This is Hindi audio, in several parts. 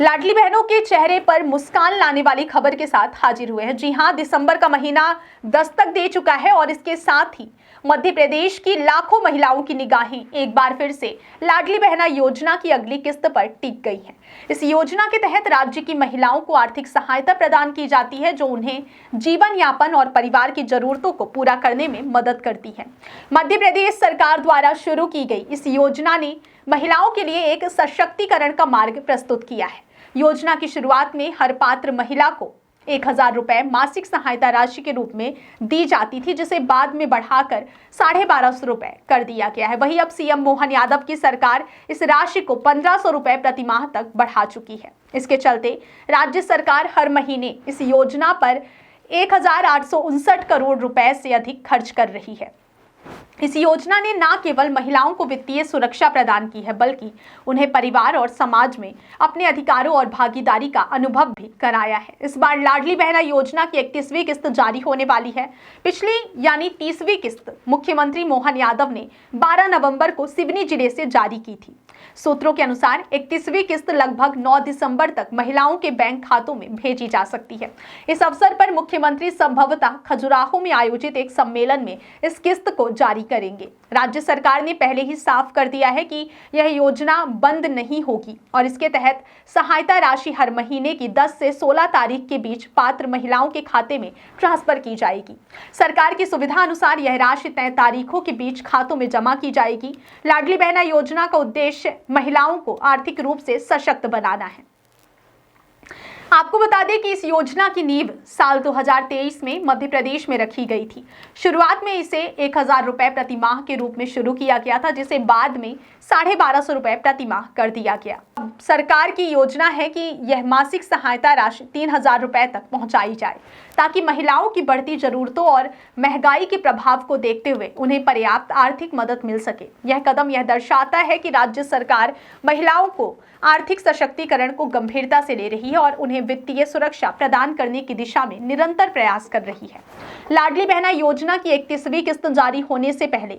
लाडली बहनों के चेहरे पर मुस्कान लाने वाली खबर के साथ हाजिर हुए हैं। जी हां, दिसंबर का महीना दस्तक दे चुका है और इसके साथ ही मध्य प्रदेश की लाखों महिलाओं की निगाहें एक बार फिर से लाडली बहना योजना की अगली किस्त पर टिक गई हैं। इस योजना के तहत राज्य की महिलाओं को आर्थिक सहायता प्रदान की जाती है, जो उन्हें जीवन यापन और परिवार की जरूरतों को पूरा करने में मदद करती है। मध्य प्रदेश सरकार द्वारा शुरू की गई इस योजना ने महिलाओं के लिए एक सशक्तिकरण का मार्ग प्रस्तुत किया है। योजना की शुरुआत में हर पात्र महिला को 1000 रुपए मासिक सहायता राशि के रूप में दी जाती थी, जिसे बाद में बढ़ाकर 1250 रुपए कर दिया गया है। वहीं अब सीएम मोहन यादव की सरकार इस राशि को 1500 रुपए प्रति माह तक बढ़ा चुकी है। इसके चलते राज्य सरकार हर महीने इस योजना पर 1859 करोड़ रुपए से अधिक खर्च कर रही है। इस योजना ने न केवल महिलाओं को वित्तीय सुरक्षा प्रदान की है, बल्कि उन्हें परिवार और समाज में अपने अधिकारों और भागीदारी का अनुभव भी कराया है। इस बार लाडली बहना योजना की 31वीं किस्त जारी होने वाली है। पिछली यानी 30वीं किस्त मुख्यमंत्री मोहन यादव ने 12 नवंबर को सिवनी जिले से जारी की थी। सूत्रों के अनुसार 31वीं किस्त लगभग 9 दिसंबर तक महिलाओं के बैंक खातों में भेजी जा सकती है। इस अवसर पर मुख्यमंत्री संभवतः खजुराहो में आयोजित एक सम्मेलन में इस किस्त को जारी करेंगे। राज्य सरकार ने पहले ही साफ कर दिया है कि यह योजना बंद नहीं होगी और इसके तहत सहायता राशि हर महीने की 10 से 16 तारीख के बीच पात्र महिलाओं के खाते में ट्रांसफर की जाएगी। सरकार की सुविधा अनुसार यह राशि तय तारीखों के बीच खातों में जमा की जाएगी। लाडली बहना योजना का उद्देश्य महिलाओं को आर्थिक रूप से सशक्त बनाना है। आपको बता दें कि इस योजना की नींव साल 2023 में मध्य प्रदेश में रखी गई थी। शुरुआत में इसे 1000 रुपए प्रति माह के रूप में शुरू किया गया था, जिसे बाद में 1250 रुपए प्रति माह कर दिया गया। अब सरकार की योजना है कि यह मासिक सहायता राशि 3000 रुपए तक पहुंचाई जाए, ताकि महिलाओं की बढ़ती जरूरतों और महंगाई के प्रभाव को देखते हुए उन्हें पर्याप्त आर्थिक मदद मिल सके। यह कदम यह दर्शाता है कि राज्य सरकार महिलाओं को आर्थिक सशक्तिकरण को गंभीरता से ले रही है और उन्हें वित्तीय सुरक्षा प्रदान करने की दिशा में निरंतर प्रयास कर रही है। लाडली बहना योजना की 31वीं किस्त जारी होने से पहले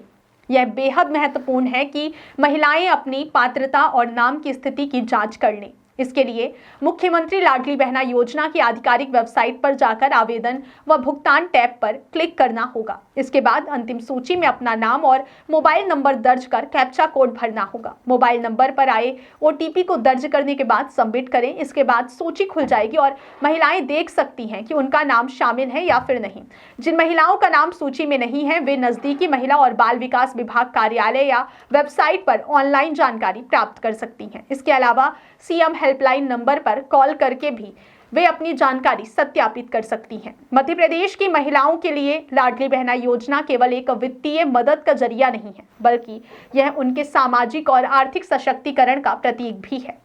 यह बेहद महत्वपूर्ण है कि महिलाएं अपनी पात्रता और नाम की स्थिति की जांच कर लें। इसके लिए मुख्यमंत्री लाडली बहना योजना की आधिकारिक वेबसाइट पर जाकर आवेदन व भुगतान टैब पर क्लिक करना होगा। इसके बाद अंतिम सूची में अपना नाम और मोबाइल नंबर दर्ज कर कैप्चा कोड भरना होगा। मोबाइल नंबर पर आए OTP को दर्ज करने के बाद सबमिट करें। इसके बाद सूची खुल जाएगी और महिलाएं देख सकती हैं कि उनका नाम शामिल है या फिर नहीं। जिन महिलाओं का नाम सूची में नहीं है, वे नजदीकी महिला और बाल विकास विभाग कार्यालय या वेबसाइट पर ऑनलाइन जानकारी प्राप्त कर सकती हैं। इसके अलावा सीएम हेल्पलाइन नंबर पर कॉल करके भी वे अपनी जानकारी सत्यापित कर सकती हैं। मध्य प्रदेश की महिलाओं के लिए लाडली बहना योजना केवल एक वित्तीय मदद का जरिया नहीं है, बल्कि यह उनके सामाजिक और आर्थिक सशक्तिकरण का प्रतीक भी है।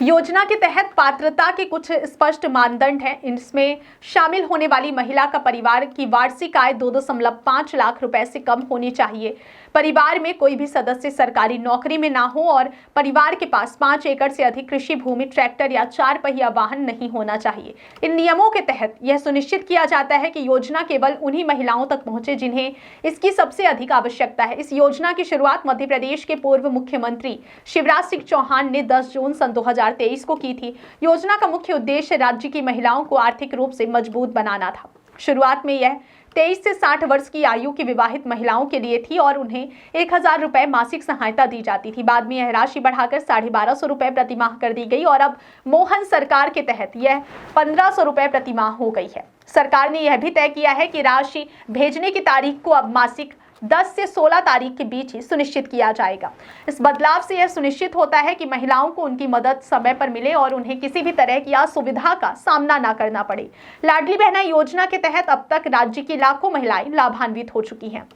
योजना के तहत पात्रता के कुछ स्पष्ट मानदंड हैं। इसमें शामिल होने वाली महिला का परिवार की वार्षिक आय 2.5 लाख रुपए से कम होनी चाहिए। परिवार में कोई भी सदस्य सरकारी नौकरी में ना हो और परिवार के पास 5 एकड़ से अधिक कृषि भूमि, ट्रैक्टर या 4 पहिया वाहन नहीं होना चाहिए। इन नियमों के तहत यह सुनिश्चित किया जाता है कि योजना केवल उन्हीं महिलाओं तक पहुंचे जिन्हें इसकी सबसे अधिक आवश्यकता है। इस योजना की शुरुआत मध्य प्रदेश के पूर्व मुख्यमंत्री शिवराज सिंह चौहान ने 10 जून सन 2023 को की थी। योजना का मुख्य उद्देश्य राज्य की महिलाओं को आर्थिक रूप से मजबूत बनाना था। शुरुआत में यह 23 से 60 वर्ष की आयु की विवाहित महिलाओं के लिए थी और उन्हें 1000 रुपए मासिक सहायता दी जाती थी। बाद में यह राशि बढ़ाकर 1250 रुपए प्रति माह कर दी गई और अब मोहन सरकार के तहत यह 1500 रुपए प्रति माह हो गई है। सरकार ने यह भी तय किया है कि राशि भेजने की तारीख को अब मासिक 10 से 16 तारीख के बीच ही सुनिश्चित किया जाएगा। इस बदलाव से यह सुनिश्चित होता है कि महिलाओं को उनकी मदद समय पर मिले और उन्हें किसी भी तरह की असुविधा का सामना न करना पड़े। लाडली बहना योजना के तहत अब तक राज्य की लाखों महिलाएं लाभान्वित हो चुकी हैं।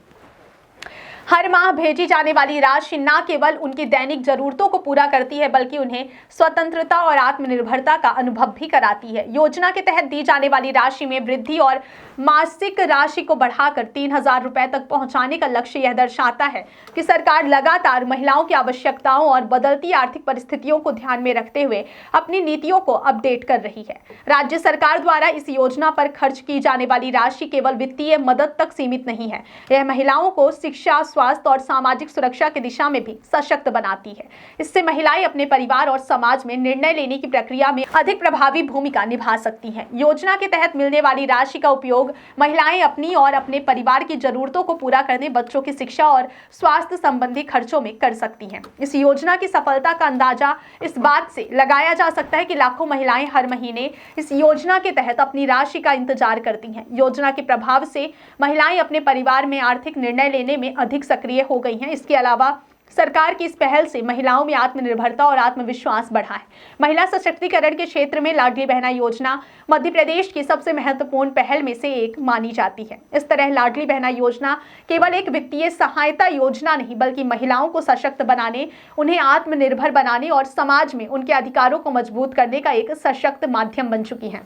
हर माह भेजी जाने वाली राशि न केवल उनकी दैनिक जरूरतों को पूरा करती है, बल्कि उन्हें स्वतंत्रता और आत्मनिर्भरता का अनुभव भी कराती है। योजना के तहत दी जाने वाली राशि में वृद्धि और मासिक राशि को बढ़ाकर 3000 रुपए तक पहुंचाने का लक्ष्य यह दर्शाता है कि सरकार लगातार महिलाओं की आवश्यकताओं और बदलती आर्थिक परिस्थितियों को ध्यान में रखते हुए अपनी नीतियों को अपडेट कर रही है। राज्य सरकार द्वारा इस योजना पर खर्च की जाने वाली राशि केवल वित्तीय मदद तक सीमित नहीं है। यह महिलाओं को शिक्षा, स्वास्थ्य और सामाजिक सुरक्षा की दिशा में भी सशक्त बनाती है। इससे महिलाएं अपने परिवार और समाज में निर्णय लेने की प्रक्रिया में अधिक प्रभावी भूमिका निभा सकती हैं। योजना के तहत मिलने वाली राशि का उपयोग महिलाएं अपनी और अपने परिवार की जरूरतों को पूरा करने, बच्चों की शिक्षा और स्वास्थ्य संबंधी खर्चों में कर सकती हैं। इस योजना की सफलता का अंदाजा इस बात से लगाया जा सकता है कि लाखों महिलाएं हर महीने इस योजना के तहत अपनी राशि का इंतजार करती हैं। योजना के प्रभाव से महिलाएं अपने परिवार में आर्थिक निर्णय लेने में अधिक सक्रिय हो गई हैं। इसके अलावा सरकार की इस पहल से महिलाओं में आत्मनिर्भरता और आत्मविश्वास बढ़ा है। महिला सशक्तिकरण के क्षेत्र में लाडली बहना योजना मध्य प्रदेश की सबसे महत्वपूर्ण पहल में से एक मानी जाती है। इस तरह लाडली बहना योजना केवल एक वित्तीय सहायता योजना नहीं, बल्कि महिलाओं को सशक्त बनाने, उन्हें आत्मनिर्भर बनाने और समाज में उनके अधिकारों को मजबूत करने का एक सशक्त माध्यम बन चुकी है।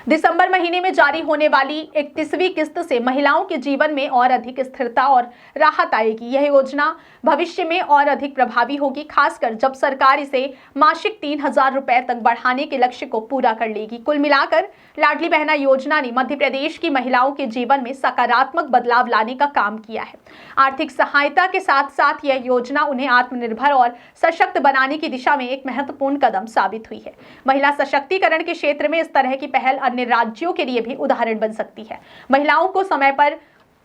दिसंबर महीने में जारी होने वाली 31वीं किस्त से महिलाओं के जीवन में और अधिक स्थिरता और राहत आएगी। यह योजना भविष्य में और अधिक प्रभावी होगी, खासकर जब सरकार इसे मासिक 3,000 रुपए तक बढ़ाने के लक्ष्य को पूरा कर लेगी। कुल मिलाकर लाडली बहना योजना ने मध्य प्रदेश की महिलाओं के जीवन में सकारात्मक बदलाव लाने का काम किया है। आर्थिक सहायता के साथ साथ यह योजना उन्हें आत्मनिर्भर और सशक्त बनाने की दिशा में एक महत्वपूर्ण कदम साबित हुई है। महिला सशक्तिकरण के क्षेत्र में इस तरह की पहल अन्य राज्यों के लिए भी उदाहरण बन सकती है। महिलाओं को समय पर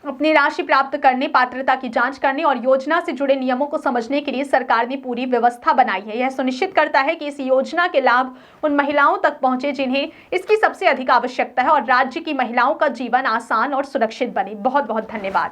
अपनी राशि प्राप्त करने, पात्रता की जांच करने और योजना से जुड़े नियमों को समझने के लिए सरकार ने पूरी व्यवस्था बनाई है। यह सुनिश्चित करता है कि इस योजना के लाभ उन महिलाओं तक पहुंचे जिन्हें इसकी सबसे अधिक आवश्यकता है और राज्य की महिलाओं का जीवन आसान और सुरक्षित बने। बहुत बहुत धन्यवाद।